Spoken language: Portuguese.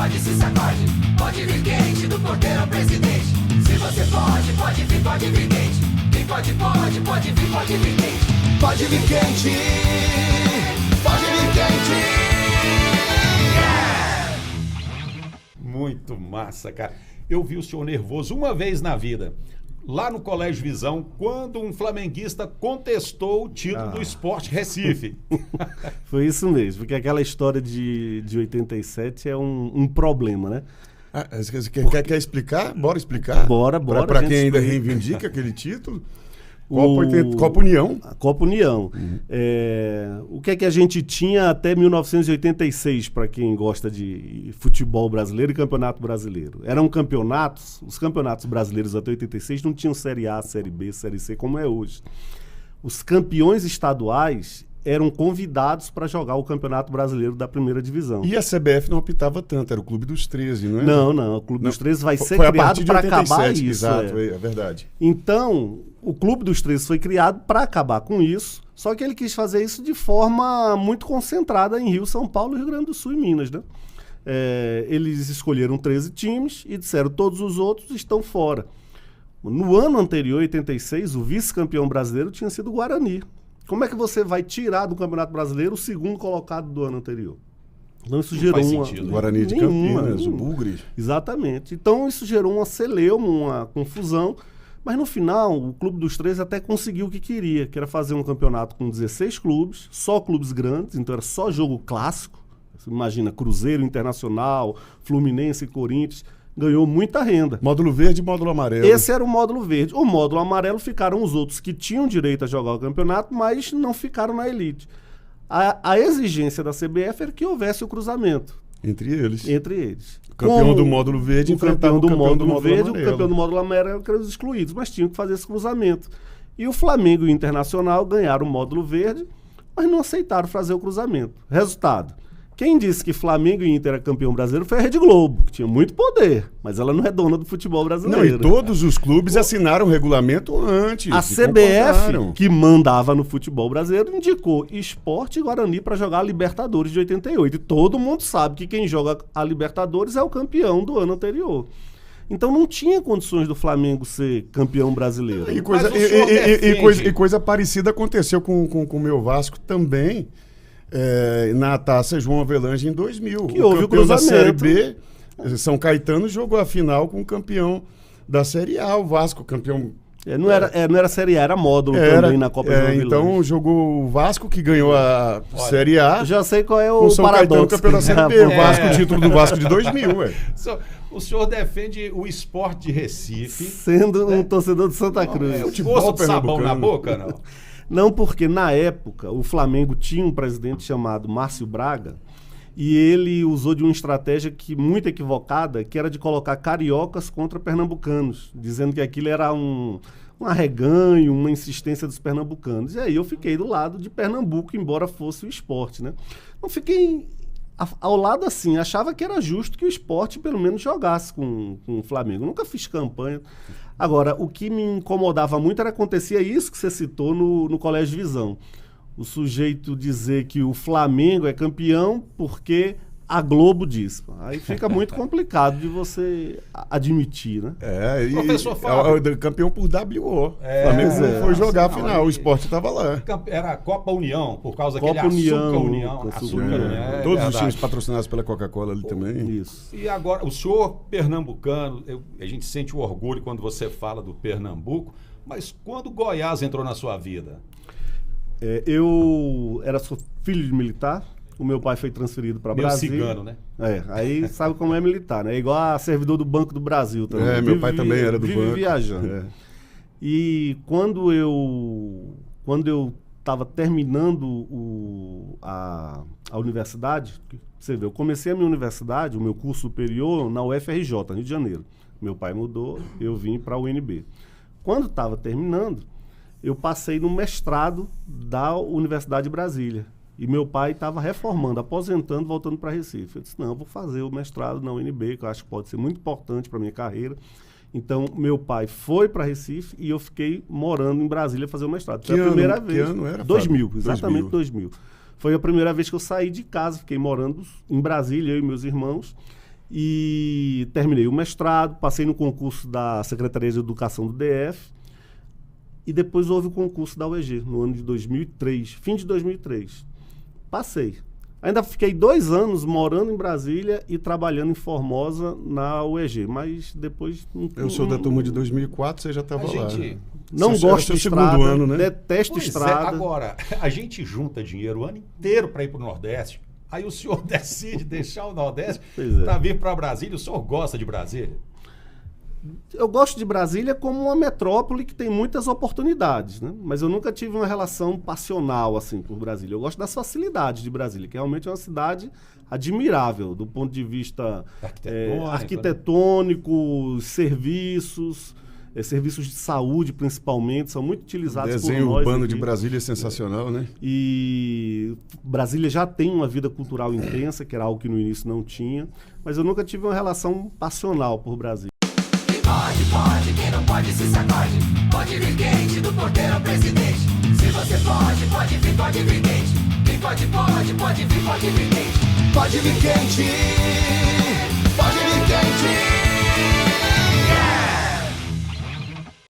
pode, se sacode. Pode vir quente, do porteiro ao presidente. Se você pode vir quente. Quem pode vir quente. Pode vir quente. Pode vir quente. Yeah! Muito massa, cara. Eu vi o senhor nervoso uma vez na vida, lá no Colégio Visão, quando um flamenguista contestou o título do Sport Recife. Foi isso mesmo, porque aquela história de 87 é um problema, né? Quer explicar? Bora explicar? Bora. Para quem ainda reivindica aquele título. Copa União. A Copa União. O que é que a gente tinha até 1986, para quem gosta de futebol brasileiro e campeonato brasileiro? Eram campeonatos, os campeonatos brasileiros até 86 não tinham Série A, Série B, Série C, como é hoje. Os campeões estaduais eram convidados para jogar o Campeonato Brasileiro da Primeira Divisão. E a CBF não optava tanto, era o Clube dos 13, não é? Não, o Clube dos 13 vai ser criado para acabar isso. Exato, é verdade. Então, o Clube dos 13 foi criado para acabar com isso, só que ele quis fazer isso de forma muito concentrada em Rio, São Paulo, Rio Grande do Sul e Minas, né? Eles escolheram 13 times e disseram todos os outros estão fora. No ano anterior, 86, o vice-campeão brasileiro tinha sido o Guarani. Como é que você vai tirar do Campeonato Brasileiro o segundo colocado do ano anterior? Então isso gerou o Guarani de Campinas, o Bugre. Exatamente. Então isso gerou uma celeuma, uma confusão, mas no final o Clube dos 13 até conseguiu o que queria, que era fazer um campeonato com 16 clubes, só clubes grandes, então era só jogo clássico. Você imagina Cruzeiro, Internacional, Fluminense e Corinthians. Ganhou muita renda. Módulo verde e módulo amarelo. Esse era o módulo verde. O módulo amarelo ficaram os outros que tinham direito a jogar o campeonato, mas não ficaram na elite. A exigência da CBF era que houvesse o cruzamento. Entre eles. O campeão do módulo verde enfrentava o campeão do módulo verde, amarelo. O campeão do módulo amarelo eram os excluídos, mas tinham que fazer esse cruzamento. E o Flamengo e o Internacional ganharam o módulo verde, mas não aceitaram fazer o cruzamento. Resultado. Quem disse que Flamengo e Inter era campeão brasileiro foi a Rede Globo, que tinha muito poder, mas ela não é dona do futebol brasileiro. Não, e todos os clubes assinaram o regulamento antes. A CBF, que mandava no futebol brasileiro, indicou Sport e Guarani para jogar a Libertadores de 88. E todo mundo sabe que quem joga a Libertadores é o campeão do ano anterior. Então não tinha condições do Flamengo ser campeão brasileiro. E coisa parecida aconteceu com o meu Vasco também. Na Taça João Avelange em 2000. Que houve o cruzamento. Da Série B, São Caetano jogou a final com o campeão da Série A, o Vasco, campeão... Não era Série A, era módulo também na Copa João Avelange. Então jogou o Vasco, que ganhou a Série A. Eu já sei qual é o o São paradoxo. Caetano, campeão da Série B. O Vasco, o título do Vasco de 2000. O senhor defende o Sport de Recife. Sendo um torcedor de Santa Cruz. Gosto de sabão na boca, não? Não, porque na época o Flamengo tinha um presidente chamado Márcio Braga e ele usou de uma estratégia muito equivocada, que era de colocar cariocas contra pernambucanos, dizendo que aquilo era um arreganho, uma insistência dos pernambucanos. E aí eu fiquei do lado de Pernambuco, embora fosse o Sport, né? Não fiquei ao lado assim, achava que era justo que o Sport pelo menos jogasse com o Flamengo. Nunca fiz campanha. Agora, o que me incomodava muito era acontecia isso que você citou no Colégio Visão. O sujeito dizer que o Flamengo é campeão porque a Globo diz. Aí fica muito complicado de você admitir, né? Professor Fábio. Campeão por WO. O Flamengo não foi jogar a final, o Sport estava lá. Era a Copa União, por causa Copa daquele União. Açúcar União. Todos os times patrocinados pela Coca-Cola ali também. Isso. E agora, o senhor pernambucano, a gente sente o orgulho quando você fala do Pernambuco, mas quando Goiás entrou na sua vida? Eu sou filho de militar. O meu pai foi transferido para Brasília. Cigano, né? Aí sabe como é militar, né? É igual a servidor do Banco do Brasil também. Meu pai também era do banco. Viajando. E quando eu estava terminando a universidade, você vê, eu comecei a minha universidade, o meu curso superior, na UFRJ, Rio de Janeiro. Meu pai mudou, eu vim para a UNB. Quando estava terminando, eu passei no mestrado da Universidade de Brasília. E meu pai estava reformando, aposentando, voltando para Recife. Eu disse, não, eu vou fazer o mestrado na UNB, que eu acho que pode ser muito importante para a minha carreira. Então, meu pai foi para Recife e eu fiquei morando em Brasília fazer o mestrado. Foi a primeira vez. Que ano era? 2000, exatamente 2000. Foi a primeira vez que eu saí de casa, fiquei morando em Brasília, eu e meus irmãos. e terminei o mestrado, passei no concurso da Secretaria de Educação do DF e depois houve o concurso da UEG, no ano de 2003, fim de 2003. Passei. Ainda fiquei 2 anos morando em Brasília e trabalhando em Formosa na UEG, mas depois... Eu sou da turma de 2004, você já estava lá. Não Seu- gosto seu de segundo estrada, ano, né? detesto Pois é, estrada. agora, a gente junta dinheiro o ano inteiro para ir para o Nordeste. Aí o senhor decide deixar o Nordeste Pois é. para vir para Brasília. O senhor gosta de Brasília? Eu gosto de Brasília como uma metrópole que tem muitas oportunidades, né? Mas eu nunca tive uma relação passional assim por Brasília. Eu gosto das facilidades de Brasília, que realmente é uma cidade admirável do ponto de vista arquitetônico, serviços, serviços de saúde principalmente, são muito utilizados por Desenho nós urbano aqui. de Brasília é sensacional, né? E Brasília já tem uma vida cultural intensa, que era algo que no início não tinha, mas eu nunca tive uma relação passional por Brasília. Quem pode, quem não pode se sacode. Pode vir quente do porteiro ao presidente. Se você pode vir quente. Quem pode vir quente. Pode vir quente.